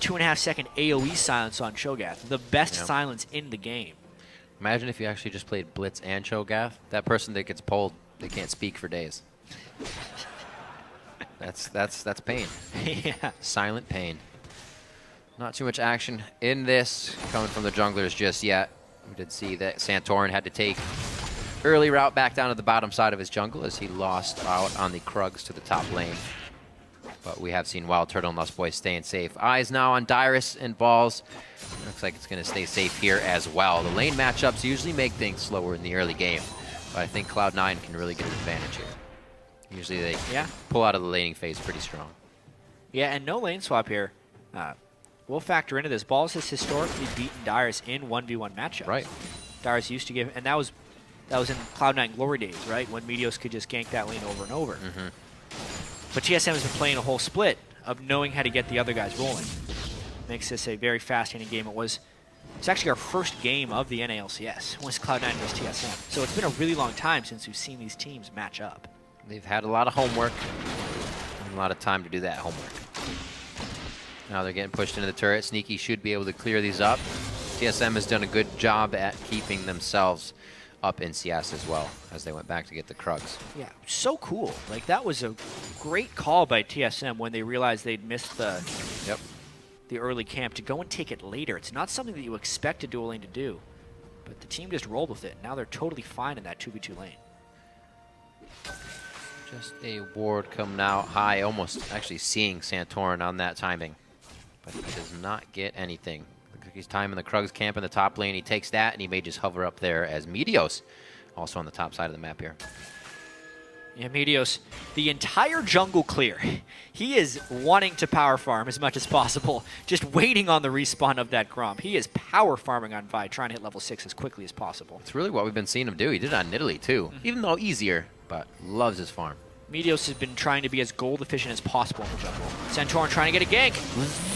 2.5-second AoE silence on Cho'Gath. The best silence in the game. Imagine if you actually just played Blitz and Cho'Gath. That person that gets pulled, they can't speak for days. That's pain. Yeah. Silent pain. Not too much action in this coming from the junglers just yet. We did see that Santorin had to take early route back down to the bottom side of his jungle as he lost out on the Krugs to the top lane. But we have seen Wild Turtle and Lust Boy staying safe. Eyes now on Dyrus and Balls. Looks like it's going to stay safe here as well. The lane matchups usually make things slower in the early game, but I think Cloud9 can really get an advantage here. Usually they pull out of the laning phase pretty strong. Yeah, and no lane swap here. We'll factor into this. Balls has historically beaten Dyrus in 1v1 matchups. Right. Dyrus used to give, and that was in Cloud9 glory days, right? When Meteos could just gank that lane over and over. But TSM has been playing a whole split of knowing how to get the other guys rolling. Makes this a very fascinating game. It's actually our first game of the NALCS, was Cloud9 versus TSM. So it's been a really long time since we've seen these teams match up. They've had a lot of homework and a lot of time to do that homework. Now they're getting pushed into the turret. Sneaky should be able to clear these up. TSM has done a good job at keeping themselves up in CS as well as they went back to get the Krugs. Yeah, so cool. Like, that was a great call by TSM when they realized they'd missed the early camp to go and take it later. It's not something that you expect a dual lane to do, but the team just rolled with it. Now they're totally fine in that 2v2 lane. Just a ward coming out high, almost actually seeing Santorin on that timing, but he does not get anything. Looks like he's timing the Krugs camp in the top lane. He takes that, and he may just hover up there as Meteos also on the top side of the map here. Yeah, Meteos, the entire jungle clear. He is wanting to power farm as much as possible, just waiting on the respawn of that Gromp. He is power farming on Vi, trying to hit level 6 as quickly as possible. It's really what we've been seeing him do. He did it on Nidalee too, even though easier, but loves his farm. Meteos has been trying to be as gold efficient as possible in the jungle. Santorin trying to get a gank.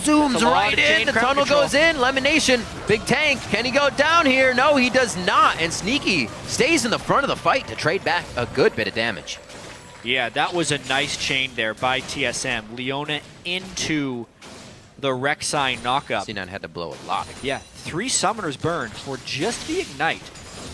Zooms right in, the tunnel goes in, Lemonation, big tank. Can he go down here? No, he does not, and Sneaky stays in the front of the fight to trade back a good bit of damage. Yeah, that was a nice chain there by TSM. Leona into the Rek'Sai knockup. C9 had to blow a lot. Yeah, 3 summoners burned for just the ignite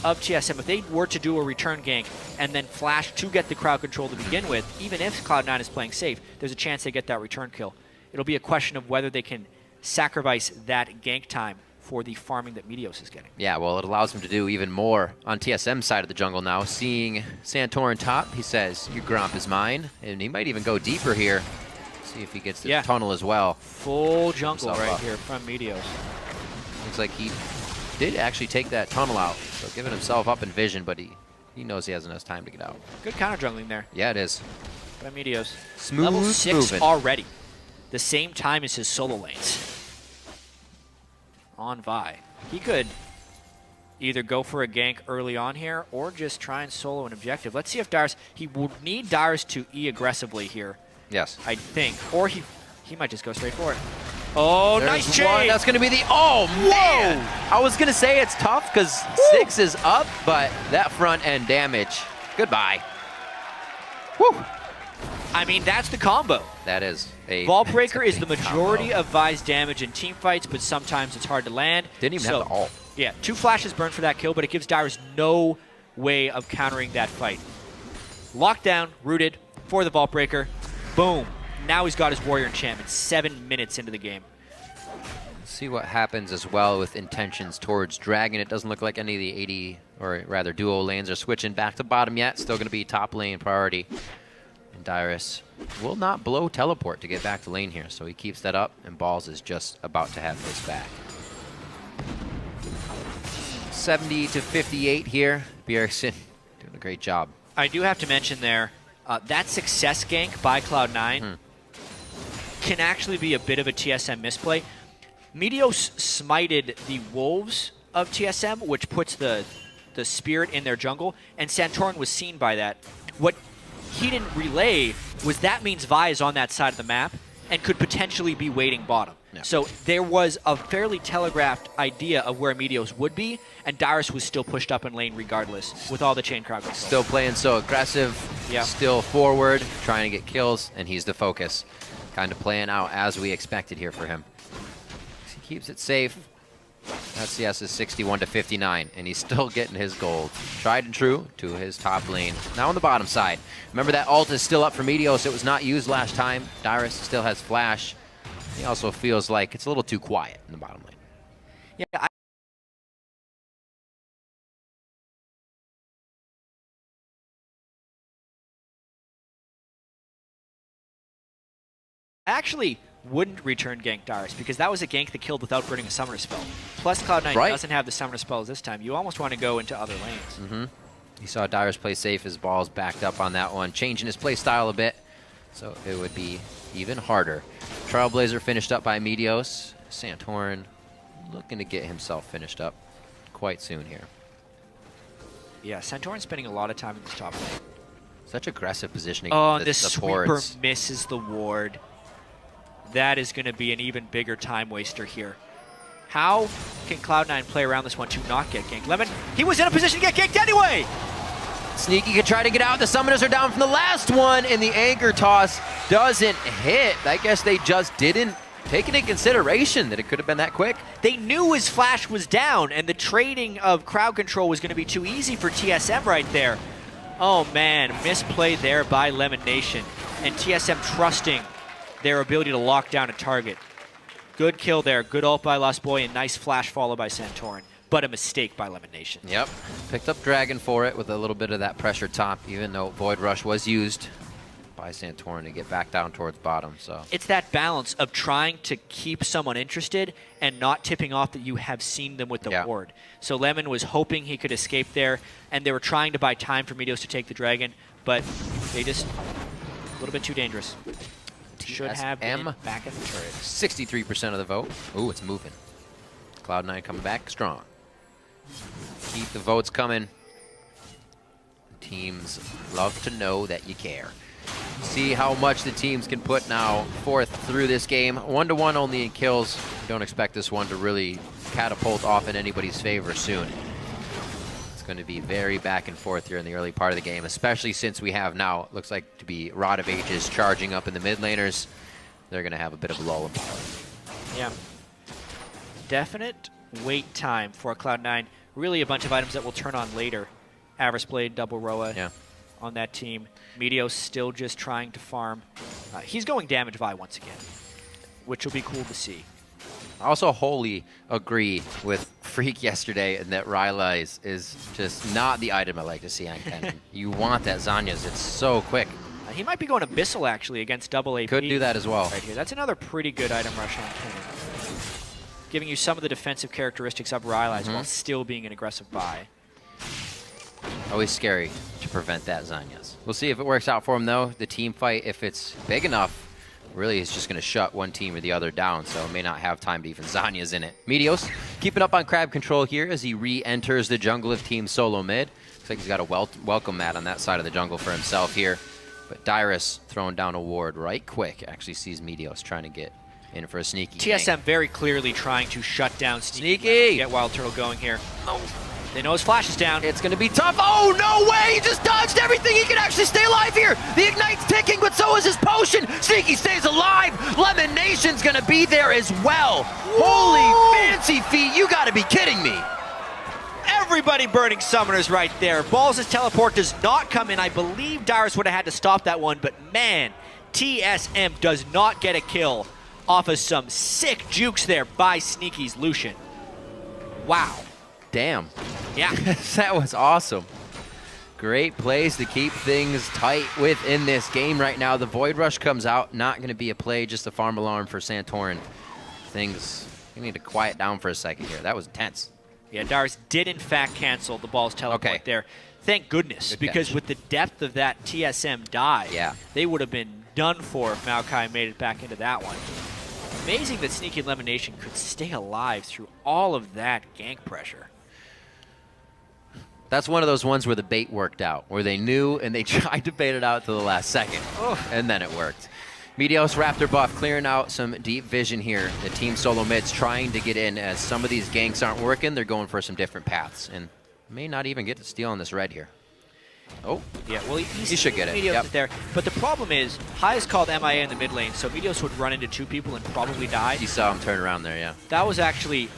of TSM. If they were to do a return gank and then flash to get the crowd control to begin with, even if Cloud9 is playing safe, there's a chance they get that return kill. It'll be a question of whether they can sacrifice that gank time for the farming that Meteos is getting. Yeah, well, it allows him to do even more on TSM's side of the jungle now. Seeing Santorin top, he says, your Gromp is mine, and he might even go deeper here. See if he gets the tunnel as well. Full jungle right here from Meteos. Looks like he did actually take that tunnel out, so giving himself up in vision, but he knows he has enough time to get out. Good counter jungling there. Yeah, it is. By Meteos. Smooth Level 6 moving. already. The same time as his solo lanes. On Vi. He could either go for a gank early on here or just try and solo an objective. Let's see if Dyrus, he will need Dyrus to E aggressively here. Yes. I think. Or he might just go straight for it. Oh, There's nice chain! One. That's going to be the, oh man! I was going to say it's tough because 6 is up, but that front end damage, goodbye. Woo! I mean, that's the combo. That is. Vault Breaker is the majority of Vi's damage in team fights, but sometimes it's hard to land. Didn't even have the ult. Yeah, 2 flashes burned for that kill, but it gives Dyrus no way of countering that fight. Lockdown, rooted for the Vault Breaker. Boom. Now he's got his Warrior enchantment 7 minutes into the game. Let's see what happens as well with intentions towards Dragon. It doesn't look like any of the 80, or rather duo lanes are switching back to bottom yet. Still going to be top lane priority. And Dyrus will not blow teleport to get back to lane here, so he keeps that up, and Balls is just about to have his back. 70 to 58 here. Bjergsen doing a great job. I do have to mention there, that success gank by Cloud9 can actually be a bit of a TSM misplay. Meteos smited the Wolves of TSM, which puts the spirit in their jungle, and Santorin was seen by that. What he didn't relay was that means Vi is on that side of the map and could potentially be waiting bottom. Yeah. So there was a fairly telegraphed idea of where Meteos would be, and Dyrus was still pushed up in lane regardless with all the chain crowd control. Still playing so aggressive, still forward, trying to get kills, and he's the focus. Kind of playing out as we expected here for him. keeps it safe. LCS is 61-59, and he's still getting his gold. Tried and true to his top lane. Now on the bottom side. Remember that ult is still up for Meteos. It was not used last time. Dyrus still has flash. He also feels like it's a little too quiet in the bottom lane. Yeah, I actually wouldn't return gank Dyrus because that was a gank that killed without burning a summoner spell. Plus Cloud9 doesn't have the summoner spells this time. You almost want to go into other lanes. You saw Dyrus play safe. His balls backed up on that one, changing his play style a bit, so it would be even harder. Trailblazer finished up by Meteos. Santorin looking to get himself finished up quite soon here. Yeah, Santorin's spending a lot of time in this top lane. Such aggressive positioning. Oh, and this sweeper misses the ward. That is going to be an even bigger time waster here. How can Cloud9 play around this one to not get ganked? Lemon, he was in a position to get ganked anyway! Sneaky could try to get out. The summoners are down from the last one, and the anchor toss doesn't hit. I guess they just didn't take it in consideration that it could have been that quick. They knew his flash was down, and the trading of crowd control was going to be too easy for TSM right there. Oh man, misplay there by Lemon Nation, and TSM trusting their ability to lock down a target. Good kill there, good ult by Lost Boy, and nice flash follow by Santorin, but a mistake by Lemon Nation. Yep, picked up Dragon for it with a little bit of that pressure top, even though Void Rush was used by Santorin to get back down towards bottom. So it's that balance of trying to keep someone interested and not tipping off that you have seen them with the ward. So Lemon was hoping he could escape there, and they were trying to buy time for Meteos to take the Dragon, but they just a little bit too dangerous. Should have been back at the turret. 63% of the vote. Ooh, it's moving. Cloud9 coming back strong. Keep the votes coming. Teams love to know that you care. See how much the teams can put now forth through this game. 1-to-1 only in kills. Don't expect this one to really catapult off in anybody's favor soon. It's going to be very back and forth here in the early part of the game, especially since we have now, looks like to be Rod of Ages charging up in the mid laners. They're going to have a bit of a lull in power. Yeah. Definite wait time for Cloud9. Really a bunch of items that will turn on later. Avarice Blade, Double Roa on that team. Meteos still just trying to farm. He's going damage Vi once again, which will be cool to see. I also wholly agree with Freak yesterday in that Rylai's is just not the item I like to see on Kennen. You want that Zanya's. It's so quick. He might be going Abyssal, actually, against double AP. Could do that as well. Right here. That's another pretty good item rush on Kennen. Giving you some of the defensive characteristics of Rylai's while still being an aggressive buy. Always scary to prevent that Zanya's. We'll see if it works out for him, though. The team fight, if it's big enough, really is just going to shut one team or the other down, so may not have time to even Zanya's in it. Meteos keeping up on crab control here as he re-enters the jungle of Team Solo Mid. Looks like he's got a welcome mat on that side of the jungle for himself here. But Dyrus throwing down a ward right quick. Actually sees Meteos trying to get in for a sneaky TSM gank. very clearly trying to shut down Sneaky. Get Wild Turtle going here. Oh. They know his flash is down. It's going to be tough. Oh, no way! He just dodged everything. He can actually stay alive here. The Ignite's ticking, but so is his potion. Sneaky stays alive. Lemon Nation's going to be there as well. Whoa. Holy fancy feet. You got to be kidding me. Everybody burning summoners right there. Balls' teleport does not come in. I believe Dyrus would have had to stop that one, but man, TSM does not get a kill off of some sick jukes there by Sneaky's Lucian. Wow. Damn. Yeah. That was awesome. Great plays to keep things tight within this game right now. The Void Rush comes out. Not going to be a play, just a farm alarm for Santorin. Things, we need to quiet down for a second here. That was intense. Yeah, Dyrus did in fact cancel the ball's teleport there. Thank goodness, because with the depth of that TSM dive, they would have been done for if Maokai made it back into that one. Amazing that Sneaky and Lemon Nation could stay alive through all of that gank pressure. That's one of those ones where the bait worked out, where they knew and they tried to bait it out to the last second, and then it worked. Meteos Raptor buff clearing out some deep vision here. The Team Solo Mid's trying to get in as some of these ganks aren't working. They're going for some different paths and may not even get to steal on this red here. Oh, Yeah, well, he should get it. Meteos Yep. is there. But the problem is, High is called MIA in the mid lane, so Meteos would run into 2 people and probably die. You saw him turn around there, yeah. That was actually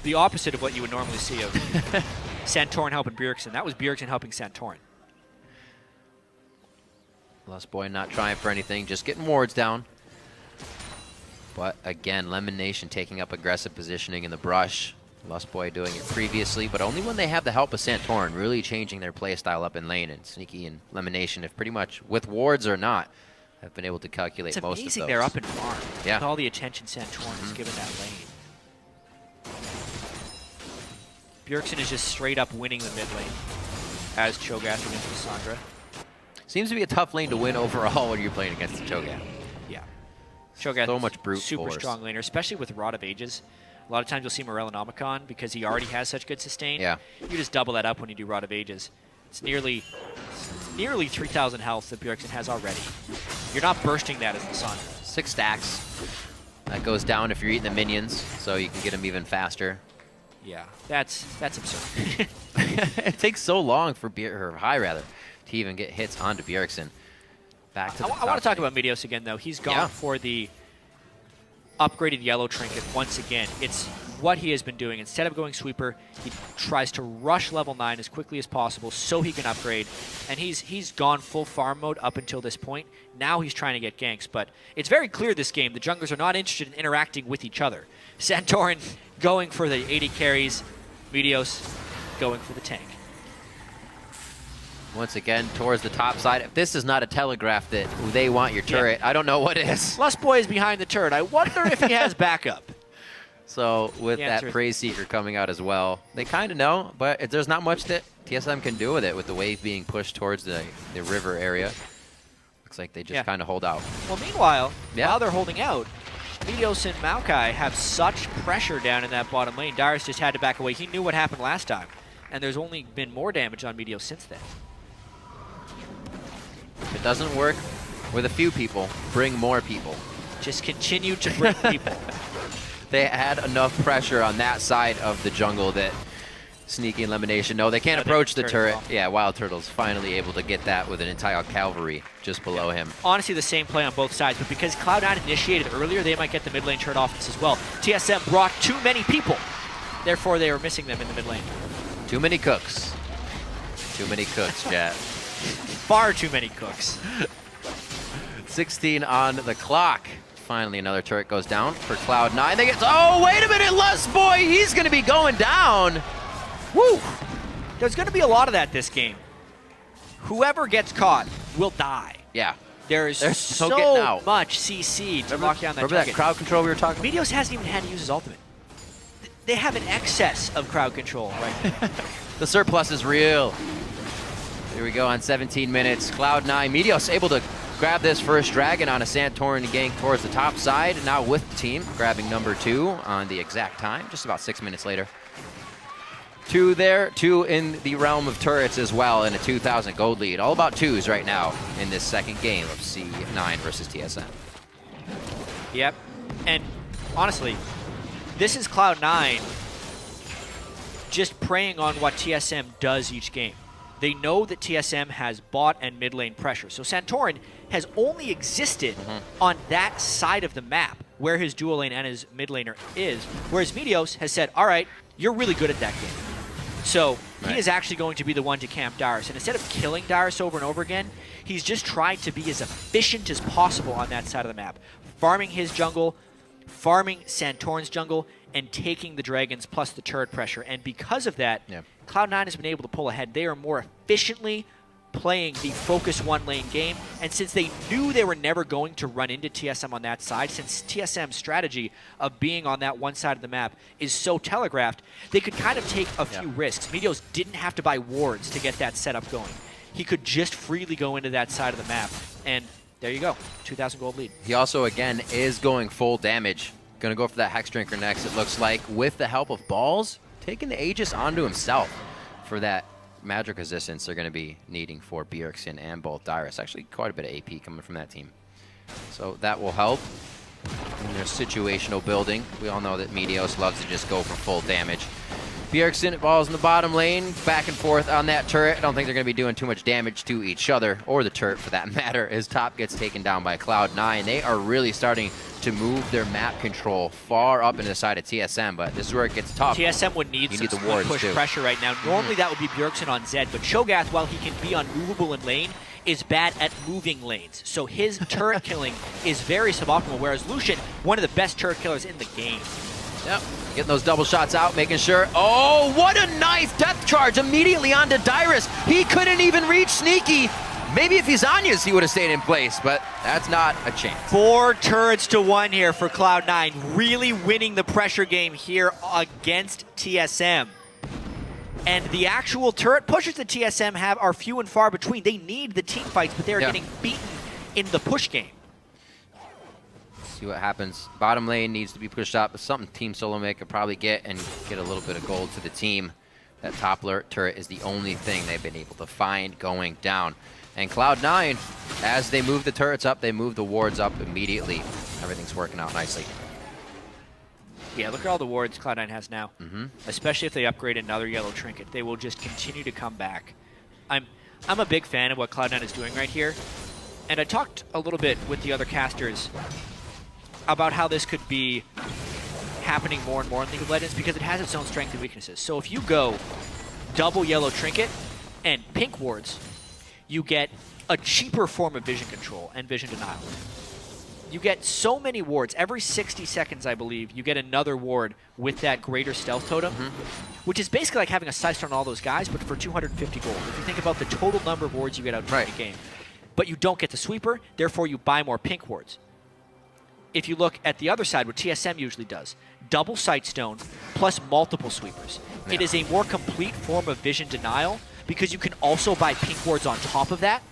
the opposite of what you would normally see of Santorin helping Bjergsen. That was Bjergsen helping Santorin. Lust Boy not trying for anything, just getting wards down. But again, Lemon Nation taking up aggressive positioning in the brush. Lust Boy doing it previously, but only when they have the help of Santorin, really changing their playstyle up in lane. And Sneaky and Lemon Nation, if pretty much with wards or not, have been able to calculate It's most of those. amazing they're up in farm. Yeah. With all the attention Santorin has given that lane. Bjergsen is just straight up winning the mid lane as Cho'Gath against Cassandra. Seems to be a tough lane to win overall when you're playing against the Cho'Gath. Yeah. Cho'Gath So much brute super force. strong laner, especially with Rod of Ages. A lot of times you'll see Morellonomicon because he already has such good sustain. Yeah. You just double that up when you do Rod of Ages. It's nearly 3,000 health that Bjergsen has already. You're not bursting that as Cassandra. 6 stacks. That goes down if you're eating the minions, so you can get them even faster. Yeah, that's absurd. It takes so long for High rather to even get hits onto Bjergsen. Back to the I want to talk about Meteos again, though. He's gone for the upgraded yellow trinket once again. It's what he has been doing. Instead of going sweeper, he tries to rush level 9 as quickly as possible so he can upgrade. And he's gone full farm mode up until this point. Now he's trying to get ganks, but it's very clear this game the junglers are not interested in interacting with each other. Santorin going for the 80 carries, Meteos going for the tank. Once again, towards the top side. If this is not a telegraph that they want your turret, I don't know what is. Lust Boy is behind the turret. I wonder if he has backup. So with The that answer is- Praise Seeker coming out as well, they kind of know, but there's not much that TSM can do with it, with the wave being pushed towards the river area. Looks like they just kind of hold out. Well, meanwhile, while they're holding out, Meteos and Maokai have such pressure down in that bottom lane. Darius just had to back away. He knew what happened last time, and there's only been more damage on Meteos since then. If it doesn't work with a few people, bring more people. Just continue to bring people. They had enough pressure on that side of the jungle that Sneaky and Lemon Nation, no, they can't approach the turret. Yeah, Wild Turtle's finally able to get that with an entire cavalry just below him. Honestly, the same play on both sides, but because Cloud9 initiated earlier, they might get the mid lane turret off this as well. TSM brought too many people. Therefore, they were missing them in the mid lane. Too many cooks. Too many cooks, Jet. Far too many cooks. 16 on the clock. Finally, another turret goes down for Cloud9. They get, oh, wait a minute, Lust Boy, he's going to be going down. Woo! There's going to be a lot of that this game. Whoever gets caught will die. Yeah. There's so getting out. much CC to lock down that Remember target. that crowd control we were talking about? Meteos hasn't even had to use his ultimate. They have an excess of crowd control right now. The surplus is real. Here we go on 17 minutes. Cloud9, Meteos able to grab this first dragon on a Santorin gank towards the top side. Now with the team, grabbing number 2 on the exact time, just about 6 minutes later. 2 there, 2 in the realm of turrets as well, and a 2,000 gold lead. All about 2s right now in this second game of C9 versus TSM. Yep. And honestly, this is Cloud9 just preying on what TSM does each game. They know that TSM has bot and mid lane pressure. So Santorin has only existed on that side of the map where his dual lane and his mid laner is, whereas Meteos has said, all right, you're really good at that game. So he is actually going to be the one to camp Darius. And instead of killing Darius over and over again, he's just tried to be as efficient as possible on that side of the map. Farming his jungle, farming Santorin's jungle, and taking the dragons plus the turret pressure. And because of that, Cloud9 has been able to pull ahead. They are more efficiently playing the focus one lane game. And since they knew they were never going to run into TSM on that side, since TSM's strategy of being on that one side of the map is so telegraphed, they could kind of take a few risks. Meteos didn't have to buy wards to get that setup going. He could just freely go into that side of the map. And there you go, 2,000 gold lead. He also, again, is going full damage. Going to go for that Hex Drinker next, it looks like, with the help of Balls, taking the Aegis onto himself for that magic resistance they're going to be needing for Bjergsen and both Darius. Actually, quite a bit of AP coming from that team. So that will help in their situational building. We all know that Meteos loves to just go for full damage. Bjergsen balls in the bottom lane, back and forth on that turret. I don't think they're going to be doing too much damage to each other, or the turret for that matter, as top gets taken down by Cloud9. They are really starting to move their map control far up into the side of TSM, but this is where it gets tough. TSM would need some split push pressure right now. Normally that would be Bjergsen on Zed, but Cho'Gath, while he can be unmovable in lane, is bad at moving lanes. So his turret killing is very suboptimal, whereas Lucian, one of the best turret killers in the game. Yep, getting those double shots out, making sure. Oh, what a nice death charge immediately onto Dyrus. He couldn't even reach Sneaky. Maybe if he's Anya's, he would have stayed in place, but that's not a chance. 4 turrets to 1 here for Cloud9, really winning the pressure game here against TSM. And the actual turret pushes that TSM have are few and far between. They need the team fights, but they're getting beaten in the push game. See what happens. Bottom lane needs to be pushed up, but something Team Solomid could probably get and get a little bit of gold to the team. That top turret is the only thing they've been able to find going down. And Cloud9, as they move the turrets up, they move the wards up immediately. Everything's working out nicely. Yeah, look at all the wards Cloud9 has now. Especially if they upgrade another yellow trinket. They will just continue to come back. I'm a big fan of what Cloud9 is doing right here. And I talked a little bit with the other casters about how this could be happening more and more in League of Legends because it has its own strengths and weaknesses. So if you go double yellow trinket and pink wards, you get a cheaper form of vision control and vision denial. You get so many wards. Every 60 seconds, I believe, you get another ward with that greater stealth totem, which is basically like having a sight on all those guys, but for 250 gold. If you think about the total number of wards you get out of the game. But you don't get the sweeper, therefore you buy more pink wards. If you look at the other side, what TSM usually does, double sightstone plus multiple sweepers. It is a more complete form of vision denial because you can also buy pink wards on top of that,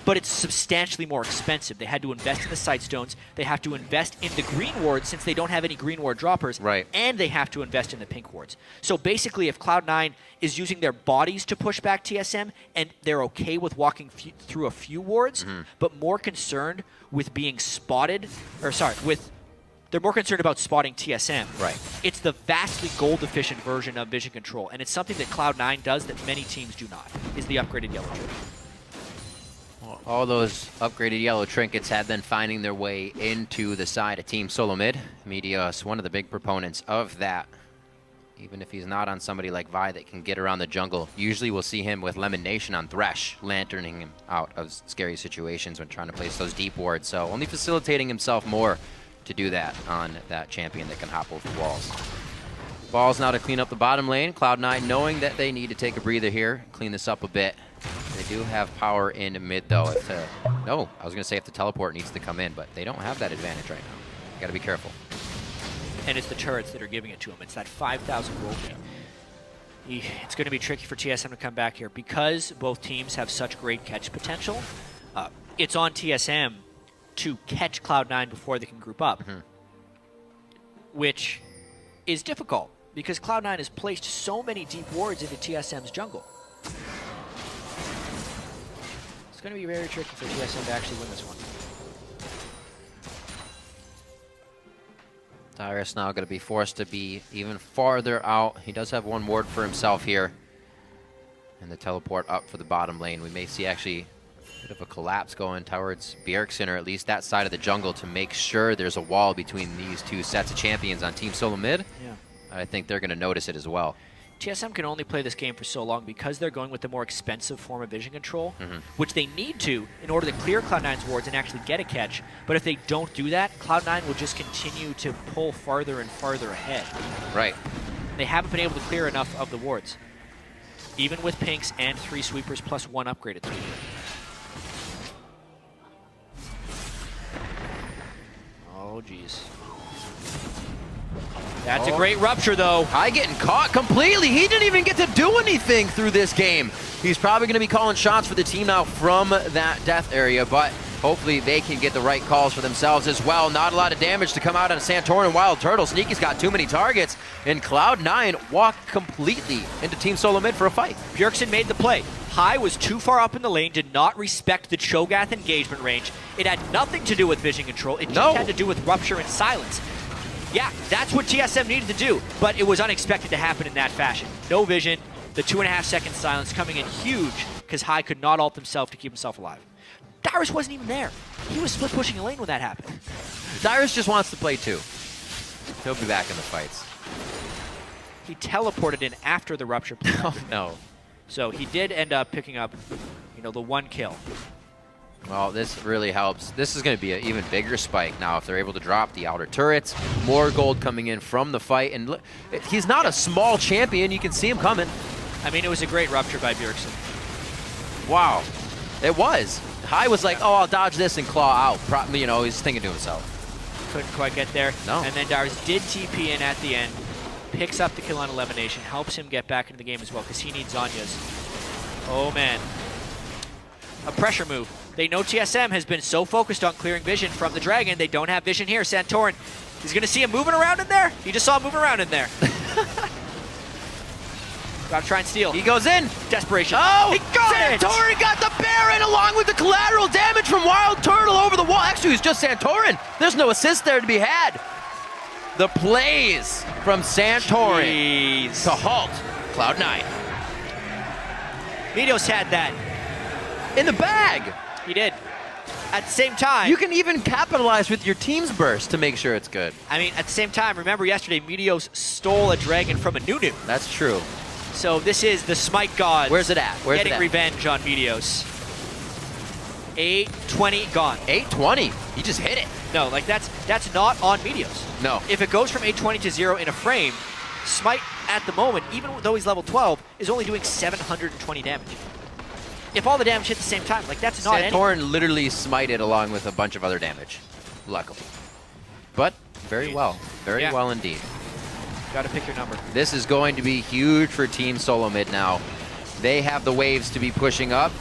but it's substantially more expensive. They had to invest in the sightstones, they have to invest in the green wards since they don't have any green ward droppers, and they have to invest in the pink wards. So basically, if Cloud9 is using their bodies to push back TSM, and they're okay with walking through a few wards, but more concerned with being spotted, or sorry, they're more concerned about spotting TSM. It's the vastly gold-efficient version of vision control, and it's something that Cloud9 does that many teams do not, is the upgraded yellow trinket. All those upgraded yellow trinkets have been finding their way into the side of Team Solomid. Meteos, one of the big proponents of that. Even if he's not on somebody like Vi that can get around the jungle, usually we'll see him with Lemon Nation on Thresh, lanterning him out of scary situations when trying to place those deep wards. So only facilitating himself more to do that on that champion that can hop over walls. Balls now to clean up the bottom lane. Cloud9 knowing that they need to take a breather here, clean this up a bit. They do have power in mid though. No, I was going to say if the teleport needs to come in, but they don't have that advantage right now. Got to be careful. And it's the turrets that are giving it to him. It's that 5,000 gold game. It's going to be tricky for TSM to come back here because both teams have such great catch potential. It's on TSM to catch Cloud9 before they can group up, which is difficult because Cloud9 has placed so many deep wards into TSM's jungle. It's going to be very tricky for TSM to actually win this one. Dyrus now going to be forced to be even farther out. He does have one ward for himself here. And the teleport up for the bottom lane. We may see actually a bit of a collapse going towards Bjergsen, or at least that side of the jungle, to make sure there's a wall between these two sets of champions on Team Solomid. I think they're going to notice it as well. TSM can only play this game for so long because they're going with the more expensive form of vision control, which they need to in order to clear Cloud9's wards and actually get a catch. But if they don't do that, Cloud9 will just continue to pull farther and farther ahead. They haven't been able to clear enough of the wards, even with pinks and 3 sweepers plus 1 upgraded sweeper. Oh, geez. That's a great rupture, though. Kai getting caught completely. He didn't even get to do anything through this game. He's probably going to be calling shots for the team now from that death area, but hopefully they can get the right calls for themselves as well. Not a lot of damage to come out on Santorin and Wild Turtle. Sneaky's got too many targets, and Cloud9 walked completely into Team Solomid for a fight. Bjergsen made the play. Hai was too far up in the lane, did not respect the Cho'Gath engagement range. It had nothing to do with vision control. It just had to do with rupture and silence. Yeah, that's what TSM needed to do, but it was unexpected to happen in that fashion. No vision, the 2.5-second silence coming in huge because High could not ult himself to keep himself alive. Dyrus wasn't even there. He was split pushing a lane when that happened. Dyrus just wants to play too. He'll be back in the fights. He teleported in after the rupture play. Oh no. So he did end up picking up, the 1 kill. Well, this really helps. This is going to be an even bigger spike now if they're able to drop the outer turrets. More gold coming in from the fight. And look, he's not a small champion. You can see him coming. I mean, it was a great rupture by Bjergsen. Wow. It was. High was like, oh, I'll dodge this and claw out. He's thinking to himself. Couldn't quite get there. No. And then Dyrus did TP in at the end. Picks up the kill on elimination. Helps him get back into the game as well because he needs Zanya's. Oh, man. A pressure move. They know TSM has been so focused on clearing vision from the Dragon, they don't have vision here. Santorin, he's going to see him moving around in there. He just saw him moving around in there. Got to try and steal. He goes in. Desperation. Oh, he got Santorin it! got the Baron along with the collateral damage from Wild Turtle over the wall. Actually, it's just Santorin. There's no assist there to be had. The plays from Santorin to halt Cloud9. Meteos had that. In the bag. He did. At the same time... You can even capitalize with your team's burst to make sure it's good. I mean, at the same time, remember yesterday, Meteos stole a dragon from a Nunu. That's true. So this is the Smite Gods. Where's it at? Where's getting it at? revenge on Meteos. 820 gone. 820. He just hit it. No, like that's not on Meteos. No. If it goes from 820 to 0 in a frame, Smite at the moment, even though he's level 12, is only doing 720 damage. If all the damage hit at the same time, like that's not Santorin literally smited along with a bunch of other damage. Luckily. But very well. Very well indeed. Gotta pick your number. This is going to be huge for Team Solo Mid now. They have the waves to be pushing up.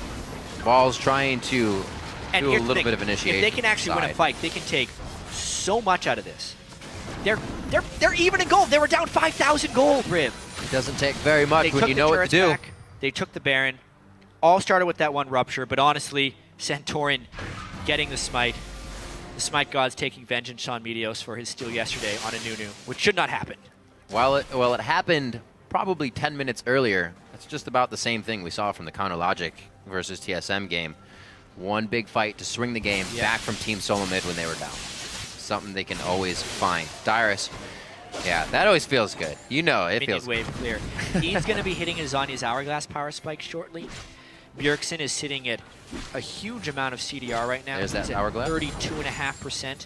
Ball's trying to do a little bit of initiation. If they can actually win a fight, they can take so much out of this. They're even in gold. They were down 5,000 gold, Rib. It doesn't take very much when you know what to do. Back. They took the Baron. All started with that one rupture, but honestly, Santorin getting the smite. The Smite Gods taking vengeance on Meteos for his steal yesterday on a Nunu, which should not happen. Well, it happened probably 10 minutes earlier. That's just about the same thing we saw from the Counter Logic versus TSM game. One big fight to swing the game back from Team Solo Mid when they were down. Something they can always find. Dyrus, yeah, that always feels good. You know, it feels wave clear. He's going to be hitting his Zanya's Hourglass power spike shortly. Bjergsen is sitting at a huge amount of CDR right now. There's that He's at Hourglass. 32.5%.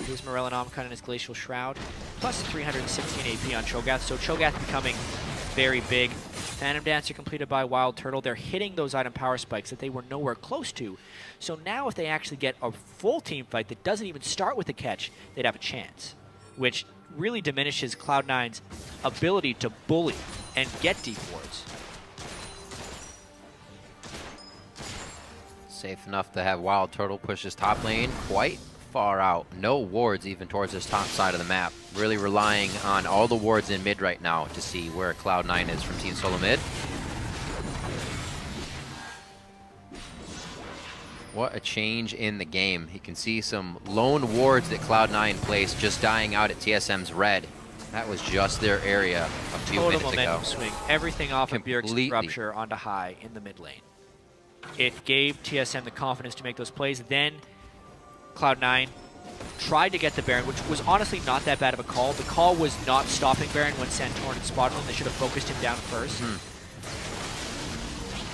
His Morellonomicon and his Glacial Shroud, plus 316 AP on Cho'Gath. So Cho'Gath becoming very big. Phantom Dancer completed by Wild Turtle. They're hitting those item power spikes that they were nowhere close to. So now if they actually get a full team fight that doesn't even start with a catch, they'd have a chance, which really diminishes Cloud9's ability to bully and get deep wards. safe enough to have Wild Turtle push his top lane quite far out. No wards even towards this top side of the map. Really relying on all the wards in mid right now to see where Cloud9 is from Team Solo Mid. What a change in the game. You can see some lone wards that Cloud9 placed just dying out at TSM's red. That was just their area a few minutes ago. Total momentum swing. Everything off of Bjergsen's rupture onto high in the mid lane. It gave TSM the confidence to make those plays. Then Cloud9 tried to get the Baron, which was honestly not that bad of a call. The call was not stopping Baron when Santorin had spotted him. They should have focused him down first.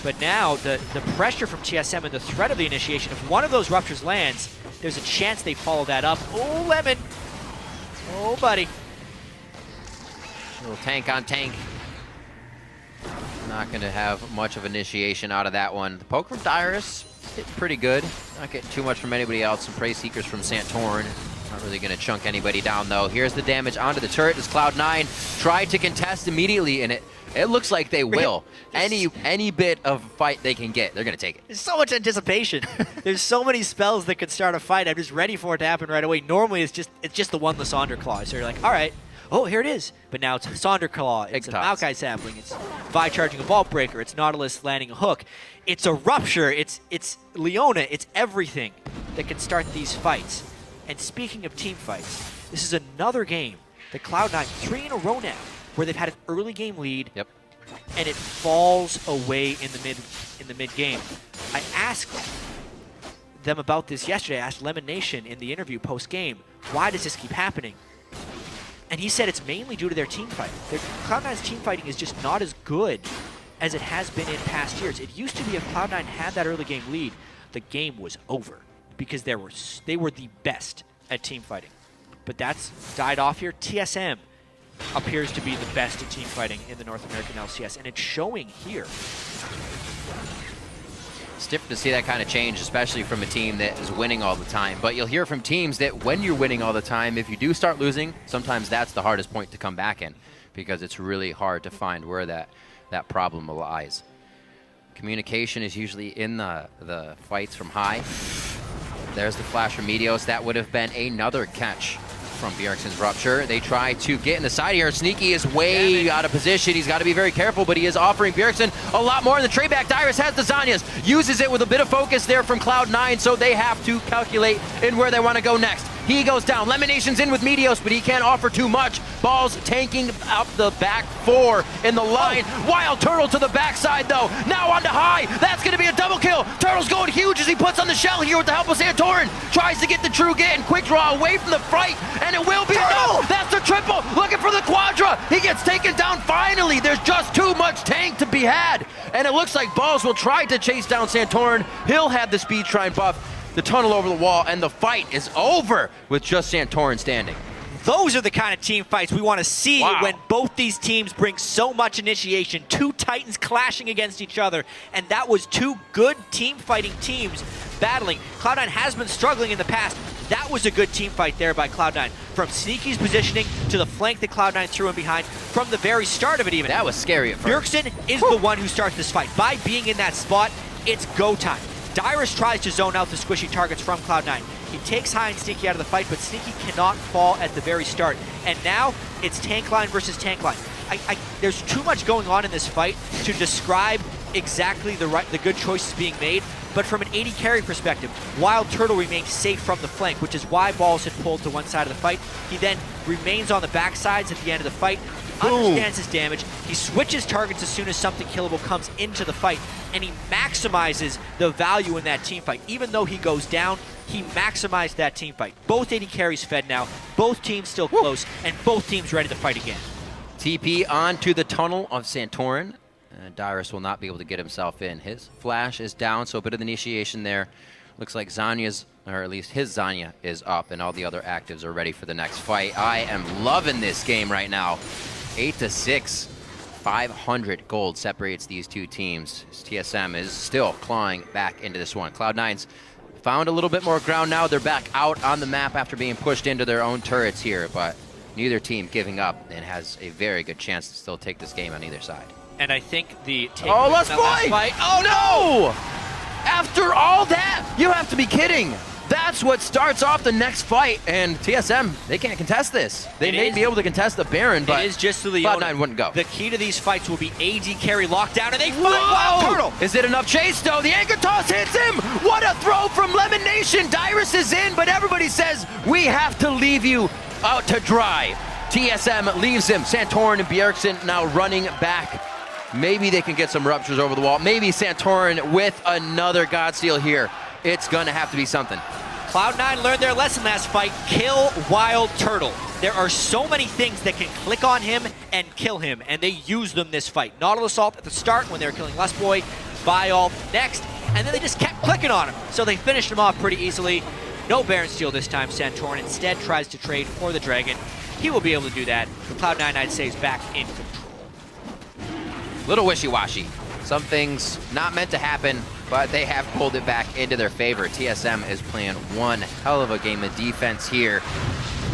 But now, the pressure from TSM and the threat of the initiation, if one of those ruptures lands, there's a chance they follow that up. Oh, Lemon. Oh, buddy. Little tank on tank. Not going to have much of initiation out of that one. The poke from Dyrus hit pretty good. Not getting too much from anybody else. Some Prey Seekers from Santorin. Not really going to chunk anybody down, though. Here's the damage onto the turret as Cloud9 tried to contest immediately, and it looks like they will. Any bit of fight they can get, they're going to take it. There's so much anticipation. There's so many spells that could start a fight. I'm just ready for it to happen right away. Normally, it's just the one Lysandre Claw. So you're like, all right. Oh, here it is. But now it's Lysandre Claw. It's a Maokai sampling. It's Vi charging a Vault Breaker. It's Nautilus landing a hook. It's a Rupture. It's Leona. It's everything that can start these fights. And speaking of team fights, this is another game the Cloud9 3 in a row now where they've had an early game lead. Yep. And it falls away in the mid game. I asked them about this yesterday. I asked Lemon Nation in the interview post game, why does this keep happening? And he said it's mainly due to their team fighting. Cloud9's team fighting is just not as good as it has been in past years. It used to be if Cloud9 had that early game lead, the game was over because they were the best at team fighting. But that's died off here. TSM appears to be the best at team fighting in the North American LCS, and it's showing here. It's different to see that kind of change, especially from a team that is winning all the time. But you'll hear from teams that when you're winning all the time, if you do start losing, sometimes that's the hardest point to come back in because it's really hard to find where that problem lies. Communication is usually in the fights from high. There's the flash from Meteos. That would have been another catch from Bjergsen's Rupture. They try to get in the side here. Sneaky is way out of position. He's got to be very careful, but he is offering Bjergsen a lot more in the trade back. Dyrus has the Zanyas, uses it with a bit of focus there from Cloud9, so they have to calculate in where they want to go next. He goes down. Lemonation's in with Meteos, but he can't offer too much. Balls tanking up the back four in the line. Wild Turtle to the backside, though. Now on to high. That's going to be a double kill. Turtle's going huge as he puts on the shell here with the help of Santorin. Tries to get the true get and quick draw away from the fight, and it will be enough. That's the triple. Looking for the quadra. He gets taken down finally. There's just too much tank to be had. And it looks like Balls will try to chase down Santorin. He'll have the speed shrine buff. The tunnel over the wall, and the fight is over with just Santorin standing. Those are the kind of team fights we want to see when both these teams bring so much initiation. Two Titans clashing against each other, and that was two good team fighting teams battling. Cloud9 has been struggling in the past. That was a good team fight there by Cloud9. From Sneaky's positioning to the flank that Cloud9 threw in behind, from the very start of it even. That was scary at first. Bjergsen is the one who starts this fight. By being in that spot, it's go time. Dyrus tries to zone out the squishy targets from Cloud9. He takes High and Sneaky out of the fight, but Sneaky cannot fall at the very start. And now it's tank line versus tank line. There's too much going on in this fight to describe exactly the good choices being made. But from an AD carry perspective, Wild Turtle remains safe from the flank, which is why Balls had pulled to one side of the fight. He then remains on the backsides at the end of the fight. Understands his damage. He switches targets as soon as something killable comes into the fight, and he maximizes the value in that team fight. Even though he goes down, he maximized that team fight. Both AD carries fed now, both teams still close, and both teams ready to fight again. TP onto the tunnel of Santorin. Dyrus will not be able to get himself in. His flash is down, so a bit of initiation there. Looks like Zanya's, or at least his Zanya, is up, and all the other actives are ready for the next fight. I am loving this game right now. 8-6, 500 gold separates these two teams. TSM is still clawing back into this one. Cloud9's found a little bit more ground now. They're back out on the map after being pushed into their own turrets here, but neither team giving up and has a very good chance to still take this game on either side. And I think the take last fight. Oh no! After all that, you have to be kidding. That's what starts off the next fight, and TSM, they can't contest this. They may be able to contest the Baron, but it is just to the Cloud9 wouldn't go. The key to these fights will be AD carry lockdown, and they fight Wild Turtle. Is it enough chase, though? The anchor toss hits him. What a throw from Lemon Nation. Dyrus is in, but everybody says, we have to leave you out to dry. TSM leaves him. Santorin and Bjergsen now running back. Maybe they can get some ruptures over the wall. Maybe Santorin with another Godsteal here. It's going to have to be something. Cloud9 learned their lesson last fight. Kill Wild Turtle. There are so many things that can click on him and kill him, and they use them this fight. Nautilus Assault at the start when they were killing Lustboy, Viol next, and then they just kept clicking on him. So they finished him off pretty easily. No Baron Steal this time. Santorin instead tries to trade for the Dragon. He will be able to do that. But Cloud9, I'd say, is back in control. Little wishy-washy. Some things not meant to happen, but they have pulled it back into their favor. TSM is playing one hell of a game of defense here.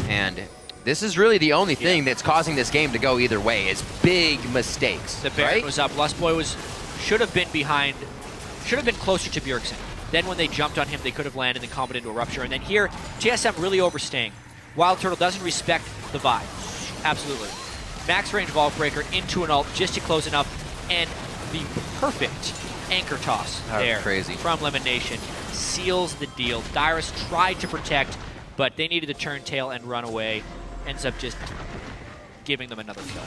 And this is really the only thing that's causing this game to go either way, is big mistakes. The Baron was up. Lustboy should have been behind, should have been closer to Bjergsen. Then when they jumped on him, they could have landed and comboed into a Rupture. And then here, TSM really overstaying. Wild Turtle doesn't respect the vibe. Absolutely. Max range Vault Breaker into an ult just to close enough. And the perfect anchor toss there from Lemon Nation seals the deal. Dyrus tried to protect, but they needed to turn tail and run away. Ends up just giving them another kill.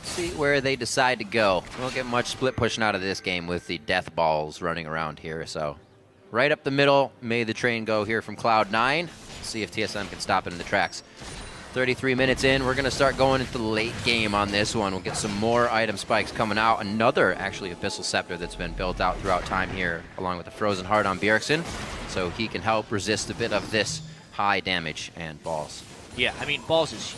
See where they decide to go. We won't get much split pushing out of this game with the death balls running around here. So right up the middle, may the train go here from Cloud9. See if TSM can stop it in the tracks. 33 minutes in, we're going to start going into the late game on this one. We'll get some more item spikes coming out. Another, actually, Abyssal Scepter that's been built out throughout time here, along with the Frozen Heart on Bjergsen, so he can help resist a bit of this high damage and balls. Yeah, I mean, balls is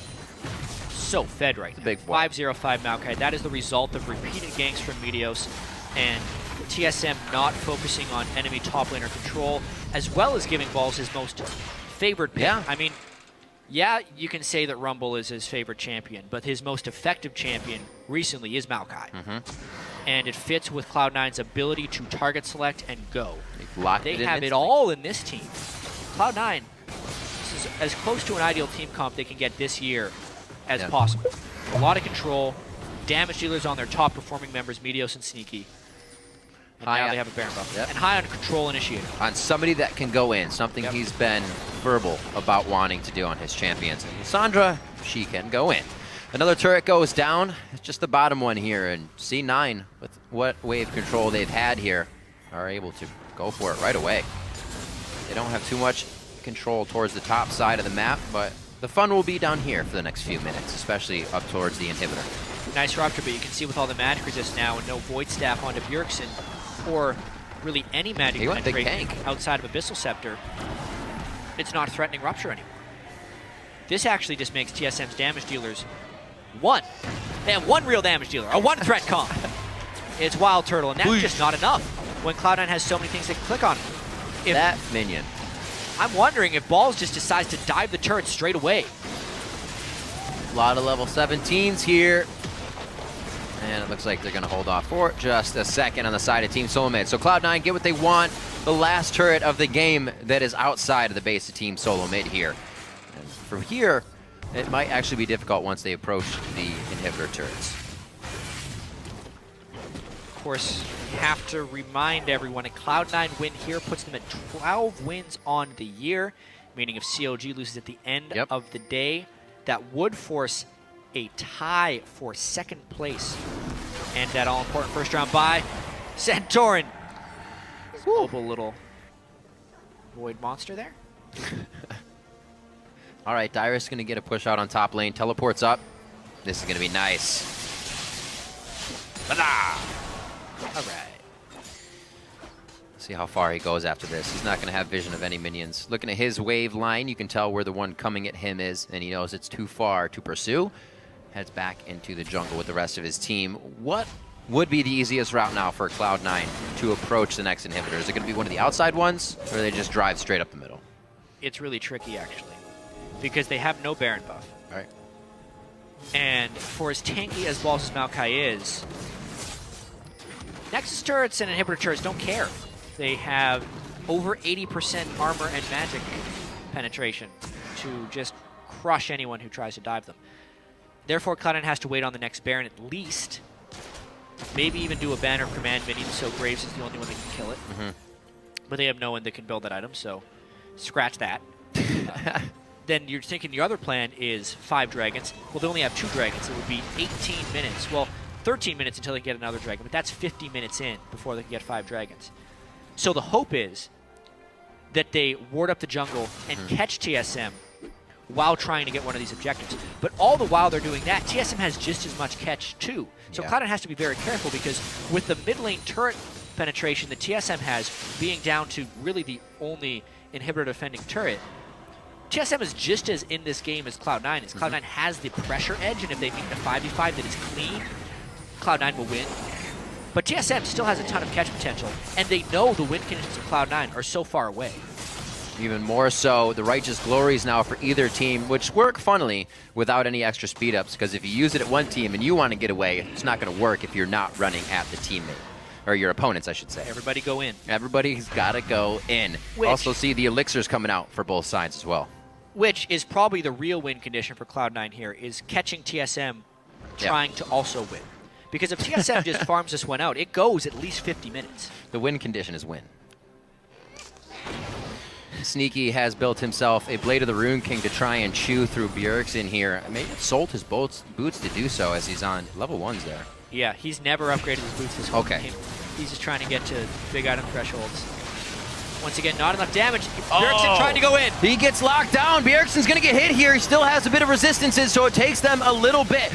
so fed right now. Big boy. 5-0-5 Maokai. That is the result of repeated ganks from Meteos and TSM not focusing on enemy top laner control, as well as giving balls his most favored pick. Yeah. I mean, yeah, you can say that Rumble is his favorite champion, but his most effective champion recently is Maokai. And it fits with Cloud9's ability to target select and go. They have it all in this team. Cloud9, this is as close to an ideal team comp they can get this year as possible. A lot of control, damage dealers on their top performing members, Meteos and Sneaky. And now they have a Baron buff. And high on control initiator. On somebody that can go in, something he's been verbal about wanting to do on his champions. And Lissandra, she can go in. Another turret goes down. It's just the bottom one here. And C9, with what wave control they've had here, are able to go for it right away. They don't have too much control towards the top side of the map, but the fun will be down here for the next few minutes, especially up towards the inhibitor. Nice rupture, but you can see with all the magic resist now and no Void Staff onto Bjergsen, or really any magic penetration outside of Abyssal Scepter, it's not threatening rupture anymore. This actually just makes TSM's damage dealers one. They have one real damage dealer, a one threat comp. It's Wild Turtle, and that's just not enough when Cloud9 has so many things they can click on. If that minion. I'm wondering if Balls just decides to dive the turret straight away. A lot of level 17s here. And it looks like they're going to hold off for just a second on the side of Team Solomid. So Cloud9 get what they want. The last turret of the game that is outside of the base of Team Solomid here. And from here, it might actually be difficult once they approach the inhibitor turrets. Of course, you have to remind everyone a Cloud9 win here puts them at 12 wins on the year, meaning if COG loses at the end of the day, that would force a tie for second place. And that all-important first round bye. Santorin. Mobile little void monster there. All right, Dyrus going to get a push out on top lane. Teleports up. This is going to be nice. All right. See how far he goes after this. He's not going to have vision of any minions. Looking at his wave line, you can tell where the one coming at him is, and he knows it's too far to pursue. Heads back into the jungle with the rest of his team. What would be the easiest route now for Cloud9 to approach the next inhibitor? Is it going to be one of the outside ones, or do they just drive straight up the middle? It's really tricky, actually, because they have no Baron buff. All right. And for as tanky as Balls' Maokai is, Nexus turrets and inhibitor turrets don't care. They have over 80% armor and magic penetration to just crush anyone who tries to dive them. Therefore, Cloud9 has to wait on the next Baron at least. Maybe even do a banner of command minion, so Graves is the only one that can kill it. But they have no one that can build that item, so scratch that. Then you're thinking the other plan is 5 dragons. Well, they only have 2 dragons. It would be 18 minutes. Well, 13 minutes until they get another dragon, but that's 50 minutes in before they can get 5 dragons. So the hope is that they ward up the jungle and catch TSM while trying to get one of these objectives. But all the while they're doing that, TSM has just as much catch too. So Cloud9 has to be very careful, because with the mid lane turret penetration that TSM has being down to really the only inhibitor defending turret, TSM is just as in this game as Cloud9 is. Cloud9 has the pressure edge, and if they meet the 5v5 that is clean, Cloud9 will win. But TSM still has a ton of catch potential, and they know the win conditions of Cloud9 are so far away. Even more so, the Righteous Glories now for either team, which work funnily without any extra speed ups, because if you use it at one team and you want to get away, it's not going to work if you're not running at the teammate. Or your opponents, I should say. Everybody go in. Everybody's got to go in. Also see the elixirs coming out for both sides as well. Which is probably the real win condition for Cloud9 here, is catching TSM trying to also win. Because if TSM just farms this one out, it goes at least 50 minutes. The win condition is win. Sneaky has built himself a Blade of the Rune King to try and chew through Bjergsen here. Maybe it sold his boots to do so as he's on level 1s there. Yeah, he's never upgraded his boots this whole Okay. game. He's just trying to get to big item thresholds. Once again, not enough damage. Bjergsen trying to go in. He gets locked down. Bjergsen's going to get hit here. He still has a bit of resistances, so it takes them a little bit.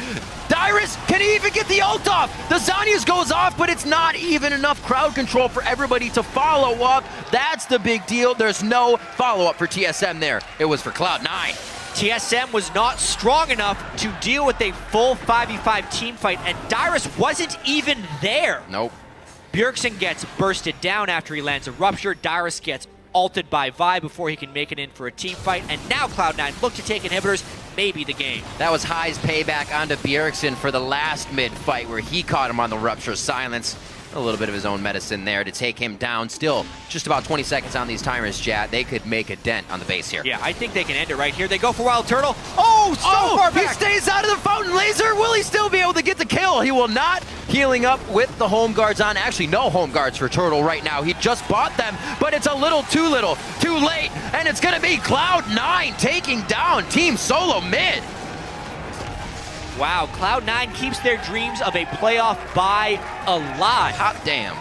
Dyrus, can he even get the ult off? The Zhonya's goes off, but it's not even enough crowd control for everybody to follow up. That's the big deal. There's no follow-up for TSM there. It was for Cloud9. TSM was not strong enough to deal with a full 5v5 team fight, and Dyrus wasn't even there. Nope. Bjergsen gets bursted down after he lands a Rupture. Dyrus gets ulted by Vi before he can make it in for a team fight. And now Cloud9 look to take inhibitors, maybe the game. That was High's payback onto Bjergsen for the last mid-fight where he caught him on the Rupture Silence. A little bit of his own medicine there to take him down. Still, just about 20 seconds on these timers, Jat. They could make a dent on the base here. Yeah, I think they can end it right here. They go for Wild Turtle. Oh, so far back. He stays out of the Fountain Laser. Will he still be able to get the kill? He will not. Healing up with the home guards on. Actually, no home guards for Turtle right now. He just bought them, but it's a little, too late. And it's going to be Cloud9 taking down Team Solo Mid. Wow, Cloud9 keeps their dreams of a playoff bye alive. Hot damn.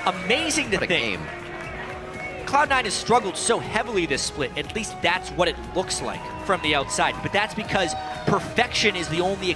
Amazing to What a think. game. Cloud9 has struggled so heavily this split. At least that's what it looks like from the outside. But that's because perfection is the only